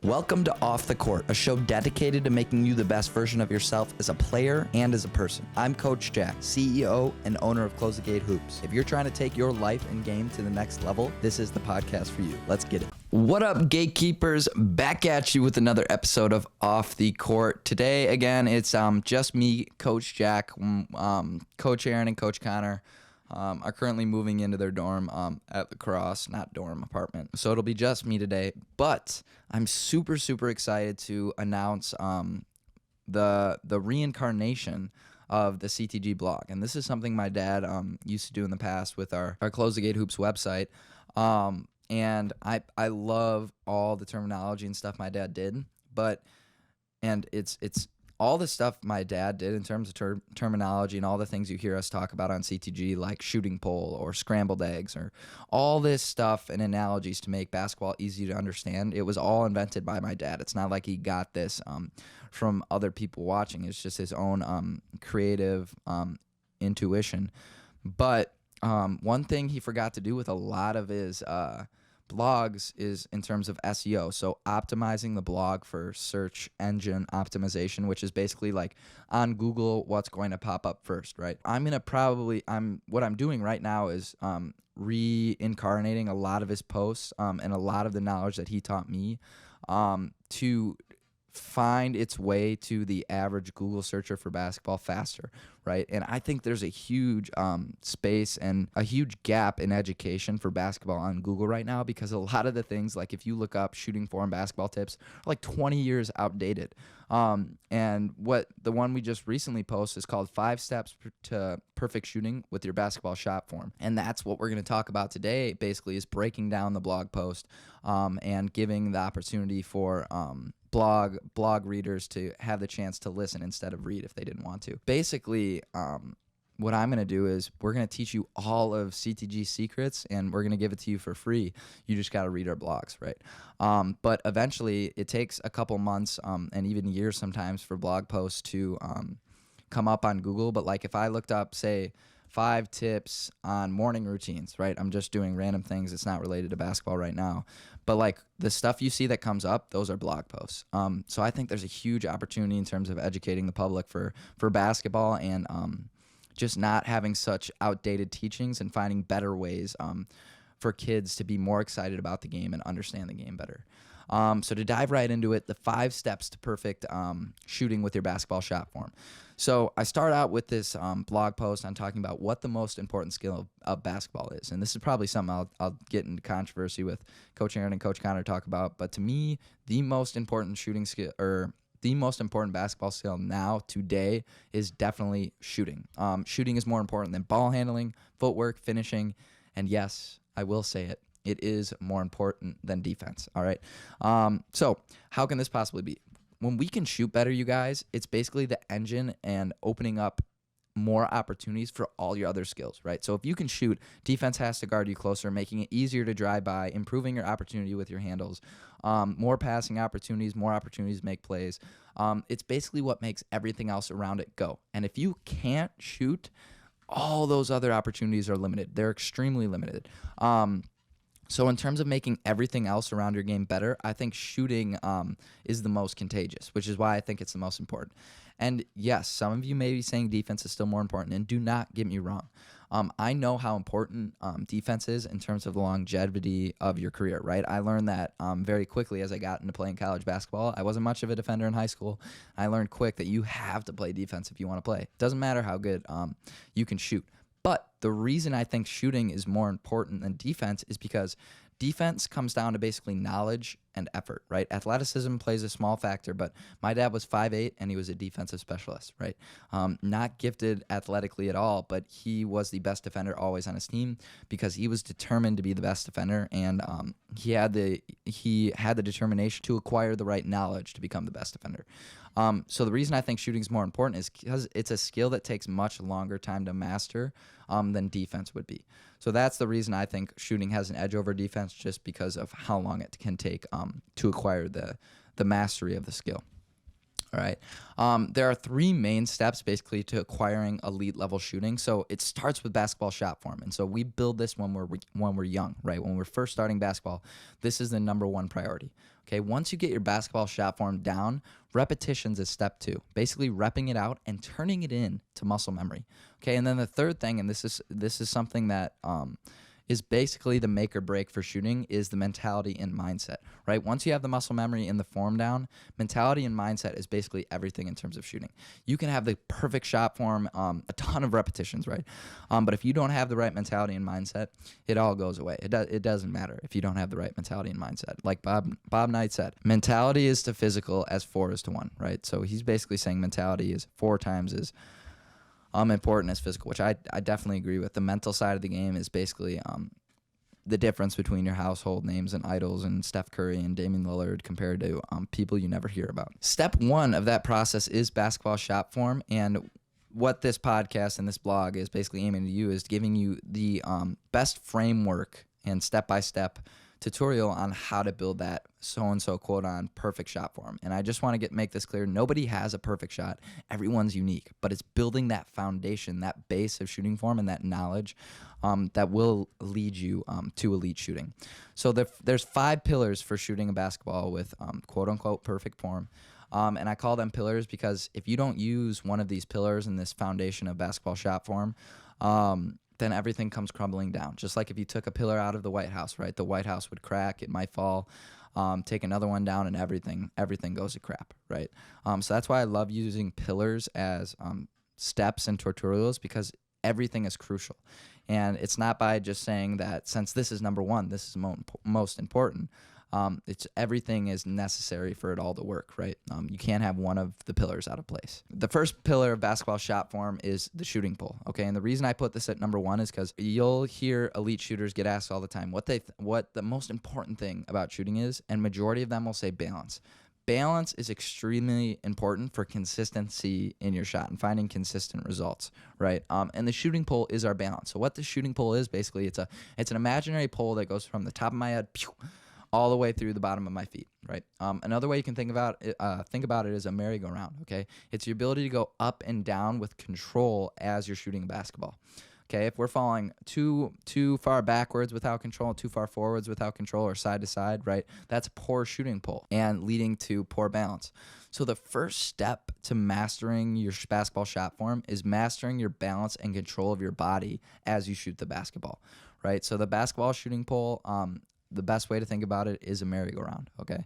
Welcome to Off the Court, a show dedicated to making you the best version of yourself as a player and as a person. I'm Coach Jack, CEO and owner of Close the Gate Hoops. If you're trying to take your life and game to the next level, this is the podcast for you. Let's get it. What up, gatekeepers? Back at you with another episode of Off the Court. Today, again, it's just me, Coach Jack, Coach Aaron, and Coach Connor. Are currently moving into their dorm at La Crosse, not dorm, apartment. So it'll be just me today. But I'm super, super excited to announce the reincarnation of the CTG Blog. And this is something my dad used to do in the past with our Close the Gate Hoops website. And I love all the terminology and stuff my dad did. And it's all the stuff my dad did in terms of terminology and all the things you hear us talk about on CTG, like shooting pole or scrambled eggs or all this stuff and analogies to make basketball easy to understand. It was all invented by my dad. It's not like he got this from other people watching. It's just his own creative intuition. But one thing he forgot to do with a lot of his blogs is in terms of SEO, so optimizing the blog for search engine optimization, which is basically like on Google what's going to pop up first, right? What I'm doing right now is reincarnating a lot of his posts and a lot of the knowledge that he taught me to find its way to the average Google searcher for basketball faster, right? And I think there's a huge space and a huge gap in education for basketball on Google right now, because a lot of the things, like if you look up shooting form basketball tips, are like 20 years outdated. And what the one we just recently posted is called 5 Steps to Perfect Shooting with Your Basketball Shot Form. And that's what we're going to talk about today, basically, is breaking down the blog post and giving the opportunity for blog readers to have the chance to listen instead of read if they didn't want to. Basically, what I'm going to do is we're going to teach you all of CTG secrets, and we're going to give it to you for free. You just got to read our blogs, right? But eventually, it takes a couple months and even years sometimes for blog posts to come up on Google. But like if I looked up, say, 5 tips on morning routines, right? I'm just doing random things. It's not related to basketball right now. But like the stuff you see that comes up, those are blog posts. So I think there's a huge opportunity in terms of educating the public for basketball and just not having such outdated teachings and finding better ways for kids to be more excited about the game and understand the game better. So to dive right into it, the 5 steps to perfect shooting with your basketball shot form. So I start out with this blog post on talking about what the most important skill of basketball is. And this is probably something I'll get into controversy with Coach Aaron and Coach Connor talk about. But to me, the most important shooting skill, or the most important basketball skill now, today, is definitely shooting. Shooting is more important than ball handling, footwork, finishing, and yes, I will say it. It is more important than defense, all right? So how can this possibly be? When we can shoot better, you guys, it's basically the engine and opening up more opportunities for all your other skills, right? So if you can shoot, defense has to guard you closer, making it easier to drive by, improving your opportunity with your handles, more passing opportunities, more opportunities to make plays. It's basically what makes everything else around it go. And if you can't shoot, all those other opportunities are limited. They're extremely limited. So in terms of making everything else around your game better, I think shooting is the most contagious, which is why I think it's the most important. And yes, some of you may be saying defense is still more important, and do not get me wrong. I know how important defense is in terms of the longevity of your career, right? I learned that very quickly as I got into playing college basketball. I wasn't much of a defender in high school. I learned quick that you have to play defense if you want to play. It doesn't matter how good you can shoot. But the reason I think shooting is more important than defense is because defense comes down to basically knowledge and effort, right? Athleticism plays a small factor, but my dad was 5'8", and he was a defensive specialist, right? Not gifted athletically at all, but he was the best defender always on his team because he was determined to be the best defender, and he had the determination to acquire the right knowledge to become the best defender. So the reason I think shooting is more important is because it's a skill that takes much longer time to master than defense would be. So that's the reason I think shooting has an edge over defense, just because of how long it can take to acquire the mastery of the skill. All right. There are 3 main steps basically to acquiring elite level shooting. So it starts with basketball shot form. And so we build this when we're young, right? When we're first starting basketball, this is the number 1 priority. Okay, once you get your basketball shot form down, repetitions is step 2. Basically repping it out and turning it in to muscle memory. Okay, and then the third thing, and this is something that is basically the make or break for shooting, is the mentality and mindset, right? Once you have the muscle memory and the form down, mentality and mindset is basically everything in terms of shooting. You can have the perfect shot form, a ton of repetitions, right? But if you don't have the right mentality and mindset, it all goes away. It doesn't matter if you don't have the right mentality and mindset. Like Bob Knight said, mentality is to physical as 4 is to 1, right? So he's basically saying mentality is 4 times as important as physical, which I definitely agree with. The mental side of the game is basically the difference between your household names and idols and Steph Curry and Damian Lillard compared to people you never hear about. Step 1 of that process is basketball shot form, and what this podcast and this blog is basically aiming to do is giving you the best framework and step-by-step tutorial on how to build that so-and-so quote on perfect shot form. And I just want to make this clear. Nobody has a perfect shot. Everyone's unique, but it's building that foundation, that base of shooting form and that knowledge that will lead you to elite shooting. So there's 5 pillars for shooting a basketball with quote-unquote perfect form. And I call them pillars because if you don't use one of these pillars in this foundation of basketball shot form, then everything comes crumbling down. Just like if you took a pillar out of the White House, right? The White House would crack, it might fall. Take another one down, and everything goes to crap, right? So that's why I love using pillars as steps and tutorials, because everything is crucial. And it's not by just saying that since this is number 1, this is most important. It's everything is necessary for it all to work, right? You can't have one of the pillars out of place. The first pillar of basketball shot form is the shooting pull, okay? And the reason I put this at number 1 is because you'll hear elite shooters get asked all the time what the most important thing about shooting is, and majority of them will say balance. Balance is extremely important for consistency in your shot and finding consistent results, right? And the shooting pole is our balance. So what the shooting pole is, basically, it's an imaginary pole that goes from the top of my head all the way through the bottom of my feet, right? Another way you can think about it is a merry-go-round, okay? It's your ability to go up and down with control as you're shooting a basketball. Okay, if we're falling too far backwards without control, too far forwards without control, or side to side, right? That's poor shooting pull and leading to poor balance. So the first step to mastering your basketball shot form is mastering your balance and control of your body as you shoot the basketball, right? So the basketball shooting pull, the best way to think about it is a merry-go-round, okay?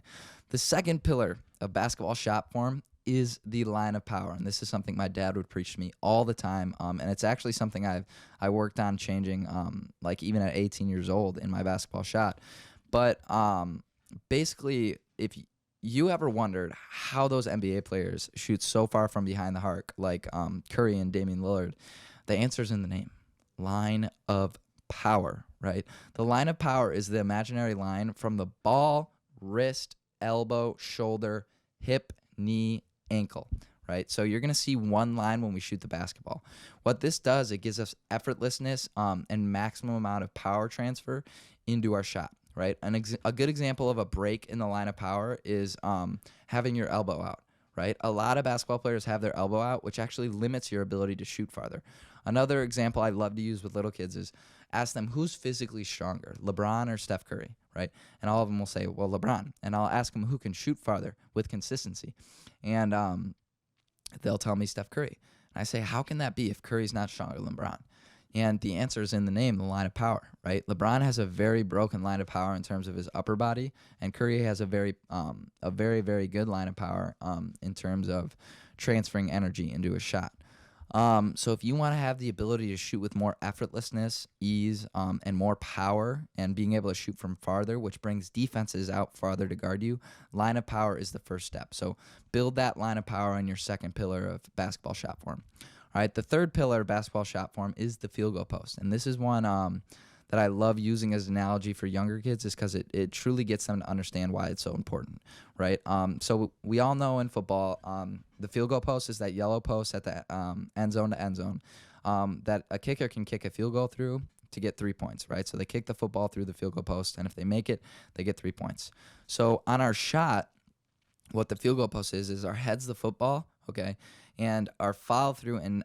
The second pillar of basketball shot form is the line of power, and this is something my dad would preach to me all the time, and it's actually something I worked on changing, like even at 18 years old in my basketball shot. But basically, if you ever wondered how those NBA players shoot so far from behind the arc, like Curry and Damian Lillard, the answer's in the name: line of power, right? The line of power is the imaginary line from the ball, wrist, elbow, shoulder, hip, knee, ankle, right? So you're going to see one line when we shoot the basketball. What this does, it gives us effortlessness and maximum amount of power transfer into our shot, right? A good example of a break in the line of power is having your elbow out, right? A lot of basketball players have their elbow out, which actually limits your ability to shoot farther. Another example I love to use with little kids is ask them who's physically stronger, LeBron or Steph Curry, right? And all of them will say, well, LeBron. And I'll ask them who can shoot farther with consistency. And they'll tell me Steph Curry. And I say, how can that be if Curry's not stronger than LeBron? And the answer is in the name, the line of power, right? LeBron has a very broken line of power in terms of his upper body, and Curry has a very, very good line of power in terms of transferring energy into a shot. So if you want to have the ability to shoot with more effortlessness, ease, and more power, and being able to shoot from farther, which brings defenses out farther to guard you, line of power is the first step. So build that line of power on your second pillar of basketball shot form. All right, the third pillar of basketball shot form is the field goal post. And this is one that I love using as an analogy for younger kids, is because it truly gets them to understand why it's so important, right? So we all know in football, the field goal post is that yellow post at the end zone to end zone that a kicker can kick a field goal through to get 3 points, right? So they kick the football through the field goal post, and if they make it, they get 3 points. So on our shot, what the field goal post is our head's the football, okay? And our follow through and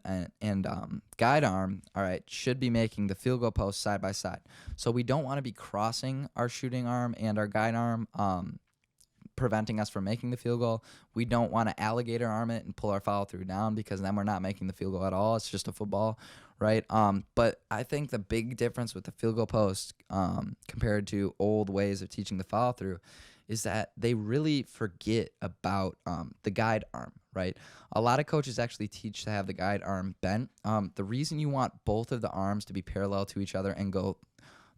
guide arm, all right, should be making the field goal post side by side. So we don't want to be crossing our shooting arm and our guide arm preventing us from making the field goal. We don't want to alligator arm it and pull our follow through down, because then we're not making the field goal at all. It's just a football, right? But I think the big difference with the field goal post compared to old ways of teaching the follow through is that they really forget about the guide arm, right? A lot of coaches actually teach to have the guide arm bent. The reason you want both of the arms to be parallel to each other and go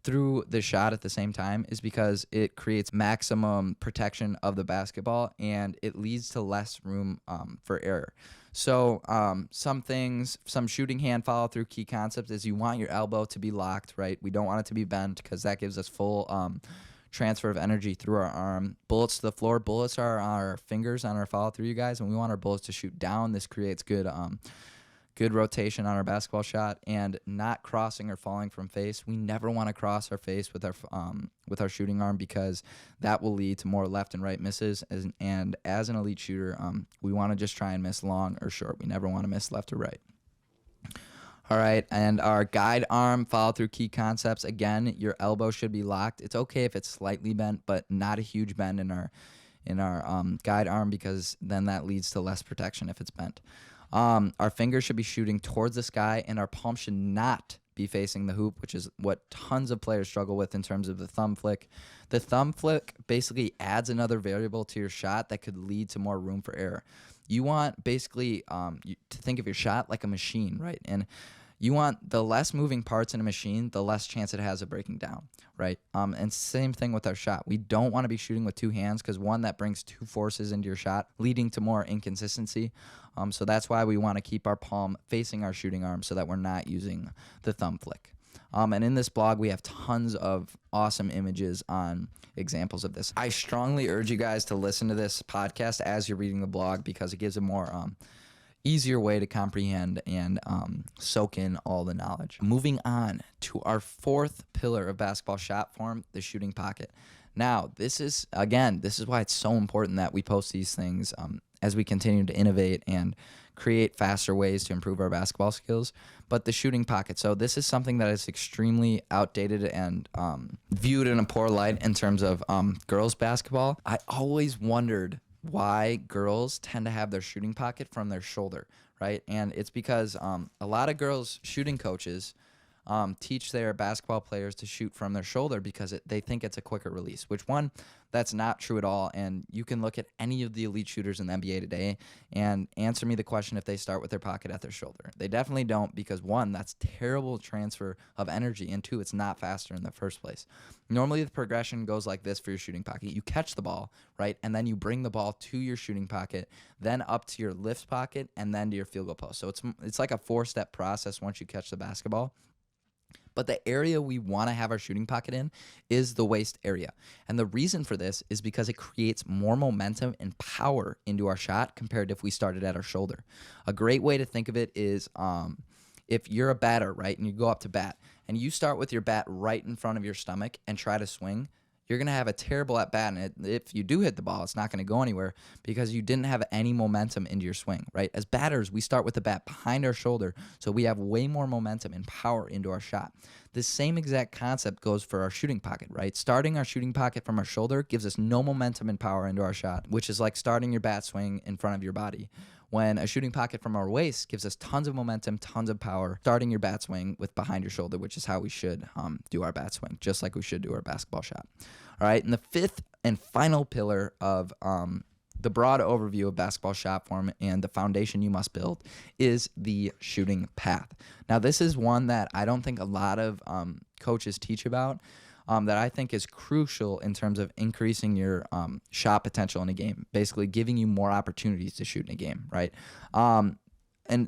through the shot at the same time is because it creates maximum protection of the basketball, and it leads to less room for error. So some shooting hand follow through key concepts is you want your elbow to be locked, right? We don't want it to be bent, because that gives us full transfer of energy through our arm. Bullets to the floor. Bullets are our fingers on our follow through, you guys, and we want our bullets to shoot down. This creates good rotation on our basketball shot, and not crossing or falling from face. We never want to cross our face with our shooting arm, because that will lead to more left and right misses. And as an elite shooter, we want to just try and miss long or short. We never want to miss left or right. All right, and our guide arm follow through key concepts. Again, your elbow should be locked. It's okay if it's slightly bent, but not a huge bend in our guide arm, because then that leads to less protection if it's bent. Our fingers should be shooting towards the sky, and our palm should not be facing the hoop, which is what tons of players struggle with in terms of the thumb flick. The thumb flick basically adds another variable to your shot that could lead to more room for error. You want basically to think of your shot like a machine, right? And you want the less moving parts in a machine, the less chance it has of breaking down, right? And same thing with our shot. We don't want to be shooting with two hands, because one, that brings two forces into your shot, leading to more inconsistency. So that's why we want to keep our palm facing our shooting arm, so that we're not using the thumb flick. And in this blog, we have tons of awesome images on examples of this. I strongly urge you guys to listen to this podcast as you're reading the blog, because it gives a more easier way to comprehend and soak in all the knowledge. Moving on to our fourth pillar of basketball shot form, the shooting pocket. Now, this is why it's so important that we post these things as we continue to innovate and create faster ways to improve our basketball skills. But the shooting pocket, so this is something that is extremely outdated and viewed in a poor light in terms of girls basketball. I always wondered why girls tend to have their shooting pocket from their shoulder, right? And it's because a lot of girls shooting coaches teach their basketball players to shoot from their shoulder, because they think it's a quicker release, which that's not true at all. And you can look at any of the elite shooters in the NBA today and answer me the question if they start with their pocket at their shoulder. They definitely don't, because one, that's terrible transfer of energy, and two, it's not faster in the first place. Normally the progression goes like this for your shooting pocket. You catch the ball, right? And then you bring the ball to your shooting pocket, then up to your lift pocket, and then to your field goal post. So it's like a 4-step process once you catch the basketball. But the area we want to have our shooting pocket in is the waist area. And the reason for this is because it creates more momentum and power into our shot compared to if we started at our shoulder. A great way to think of it is if you're a batter, right, and you go up to bat, and you start with your bat right in front of your stomach and try to swing, you're going to have a terrible at bat, and if you do hit the ball, it's not going to go anywhere, because you didn't have any momentum into your swing, right? As batters, we start with the bat behind our shoulder, so we have way more momentum and power into our shot. The same exact concept goes for our shooting pocket, right? Starting our shooting pocket from our shoulder gives us no momentum and power into our shot, which is like starting your bat swing in front of your body. When a shooting pocket from our waist gives us tons of momentum, tons of power, starting your bat swing with behind your shoulder, which is how we should do our bat swing, just like we should do our basketball shot. All right, and the fifth and final pillar of the broad overview of basketball shot form and the foundation you must build is the shooting path. Now, this is one that I don't think a lot of coaches teach about, that I think is crucial in terms of increasing your shot potential in a game, basically giving you more opportunities to shoot in a game, right? And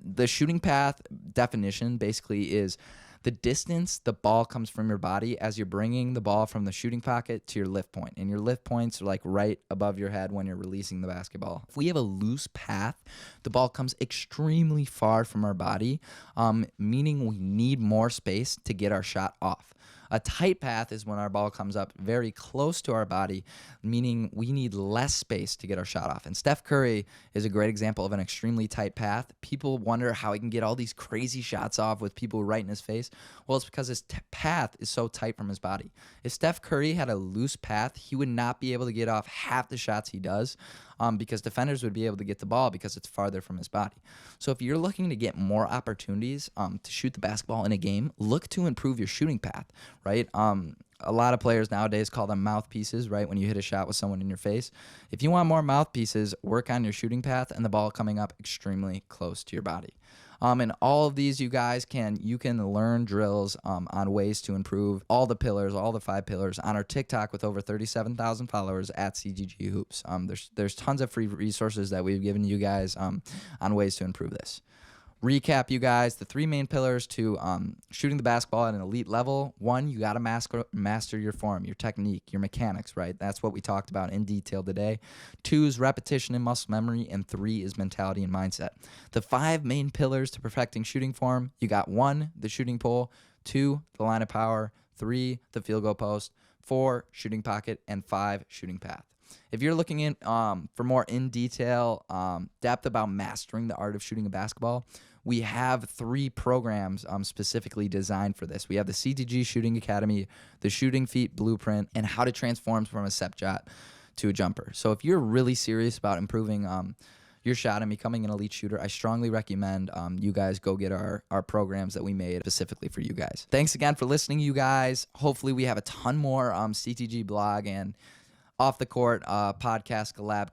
the shooting path definition basically is the distance the ball comes from your body as you're bringing the ball from the shooting pocket to your lift point. And your lift points are like right above your head when you're releasing the basketball. If we have a loose path, the ball comes extremely far from our body, meaning we need more space to get our shot off. A tight path is when our ball comes up very close to our body, meaning we need less space to get our shot off. And Steph Curry is a great example of an extremely tight path. People wonder how he can get all these crazy shots off with people right in his face. Well, it's because his path is so tight from his body. If Steph Curry had a loose path, he would not be able to get off half the shots he does, because defenders would be able to get the ball because it's farther from his body. So if you're looking to get more opportunities to shoot the basketball in a game, look to improve your shooting path, right? A lot of players nowadays call them mouthpieces, right? When you hit a shot with someone in your face. If you want more mouthpieces, work on your shooting path and the ball coming up extremely close to your body. And all of these, you can learn drills on ways to improve all the pillars, all the 5 pillars on our TikTok with over 37,000 followers at CTG Hoops. There's tons of free resources that we've given you guys on ways to improve this. Recap, you guys, the 3 main pillars to shooting the basketball at an elite level. 1, you got to master your form, your technique, your mechanics, right? That's what we talked about in detail today. 2 is repetition and muscle memory, and 3 is mentality and mindset. The 5 main pillars to perfecting shooting form, you got 1, the shooting pole, 2, the line of power, 3, the field goal post, 4, shooting pocket, and 5, shooting path. If you're looking in for more in detail depth about mastering the art of shooting a basketball, we have 3 programs specifically designed for this. We have the CTG Shooting Academy, the Shooting Feet Blueprint, and how to transform from a step shot to a jumper. So if you're really serious about improving your shot and becoming an elite shooter, I strongly recommend you guys go get our programs that we made specifically for you guys. Thanks again for listening, you guys. Hopefully we have a ton more CTG blog and Off the Court podcast collab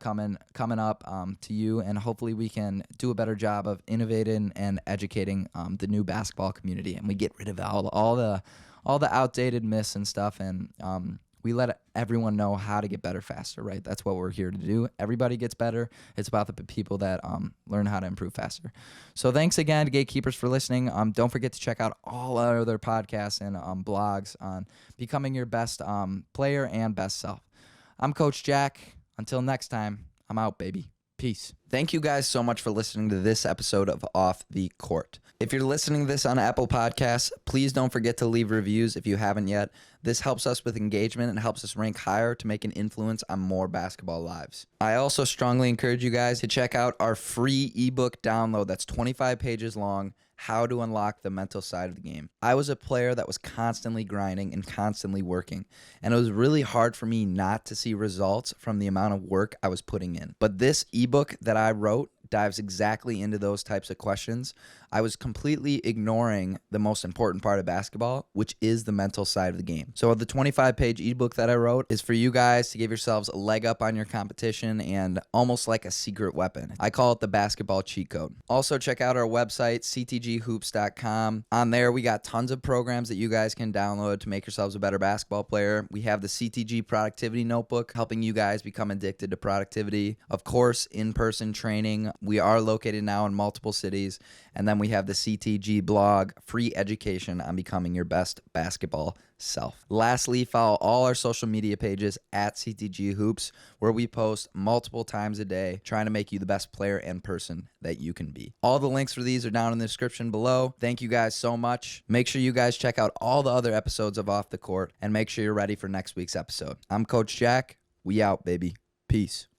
coming up to you, and hopefully we can do a better job of innovating and educating the new basketball community, and we get rid of all the outdated myths and stuff, and we let everyone know how to get better faster, right? That's what we're here to do. Everybody gets better. It's about the people that learn how to improve faster. So thanks again to Gatekeepers for listening. Don't forget to check out all our other podcasts and blogs on becoming your best player and best self. I'm Coach Jack. Until next time, I'm out, baby. Peace. Thank you guys so much for listening to this episode of Off the Court. If you're listening to this on Apple Podcasts, please don't forget to leave reviews if you haven't yet. This helps us with engagement and helps us rank higher to make an influence on more basketball lives. I also strongly encourage you guys to check out our free ebook download that's 25 pages long, How to Unlock the Mental Side of the Game. I was a player that was constantly grinding and constantly working, and it was really hard for me not to see results from the amount of work I was putting in. But this ebook that I wrote dives exactly into those types of questions. I was completely ignoring the most important part of basketball, which is the mental side of the game. So the 25-page ebook that I wrote is for you guys to give yourselves a leg up on your competition and almost like a secret weapon. I call it the basketball cheat code. Also, check out our website, ctghoops.com. On there, we got tons of programs that you guys can download to make yourselves a better basketball player. We have the CTG Productivity Notebook, helping you guys become addicted to productivity. Of course, in-person training. We are located now in multiple cities. And then we have the CTG Blog, free education on becoming your best basketball self. Lastly, follow all our social media pages at CTG Hoops, where we post multiple times a day, trying to make you the best player and person that you can be. All the links for these are down in the description below. Thank you guys so much. Make sure you guys check out all the other episodes of Off the Court, and make sure you're ready for next week's episode. I'm Coach Jack. We out, baby. Peace.